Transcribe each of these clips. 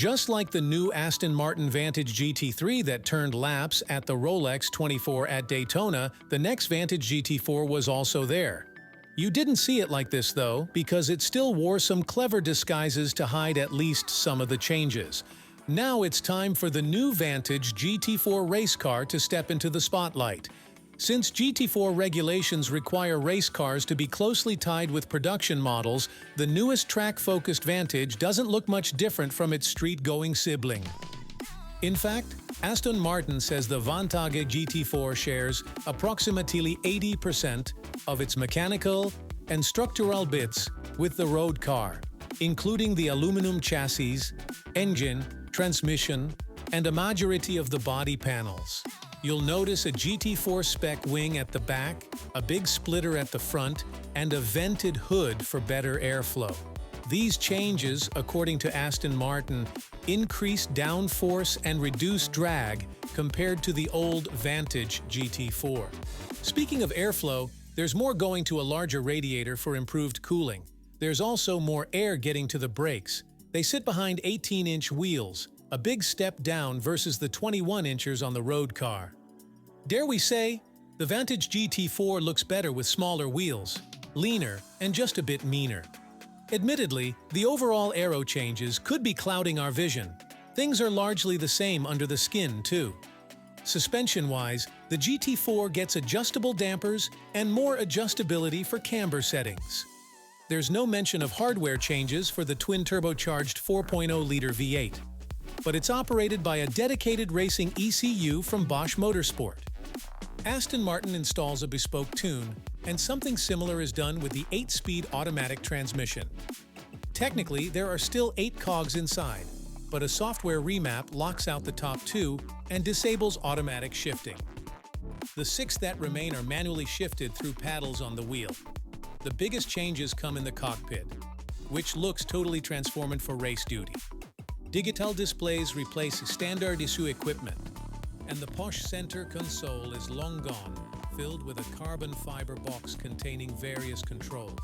Just like the new Aston Martin Vantage GT3 that turned laps at the Rolex 24 at Daytona, the next Vantage GT4 was also there. You didn't see it like this though, because it still wore some clever disguises to hide at least some of the changes. Now it's time for the new Vantage GT4 race car to step into the spotlight. Since GT4 regulations require race cars to be closely tied with production models, the newest track-focused Vantage doesn't look much different from its street-going sibling. In fact, Aston Martin says the Vantage GT4 shares approximately 80% of its mechanical and structural bits with the road car, including the aluminum chassis, engine, transmission, and a majority of the body panels. You'll notice a GT4 spec wing at the back, a big splitter at the front, and a vented hood for better airflow. These changes, according to Aston Martin, increase downforce and reduce drag compared to the old Vantage GT4. Speaking of airflow, there's more going to a larger radiator for improved cooling. There's also more air getting to the brakes. They sit behind 18-inch wheels, a big step down versus the 21-inchers on the road car. Dare we say, the Vantage GT4 looks better with smaller wheels, leaner, and just a bit meaner. Admittedly, the overall aero changes could be clouding our vision. Things are largely the same under the skin, too. Suspension-wise, the GT4 gets adjustable dampers and more adjustability for camber settings. There's no mention of hardware changes for the twin-turbocharged 4.0-liter V8. But it's operated by a dedicated racing ECU from Bosch Motorsport. Aston Martin installs a bespoke tune, and something similar is done with the 8-speed automatic transmission. Technically, there are still 8 cogs inside, but a software remap locks out the top 2 and disables automatic shifting. The 6 that remain are manually shifted through paddles on the wheel. The biggest changes come in the cockpit, which looks totally transformed for race duty. Digital displays replace standard issue equipment, and the posh center console is long gone, filled with a carbon fiber box containing various controls.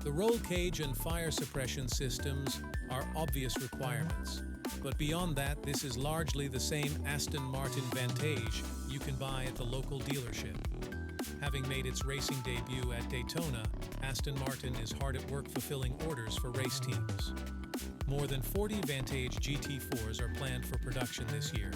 The roll cage and fire suppression systems are obvious requirements, but beyond that, this is largely the same Aston Martin Vantage you can buy at the local dealership. Having made its racing debut at Daytona, Aston Martin is hard at work fulfilling orders for race teams. More than 40 Vantage GT4s are planned for production this year,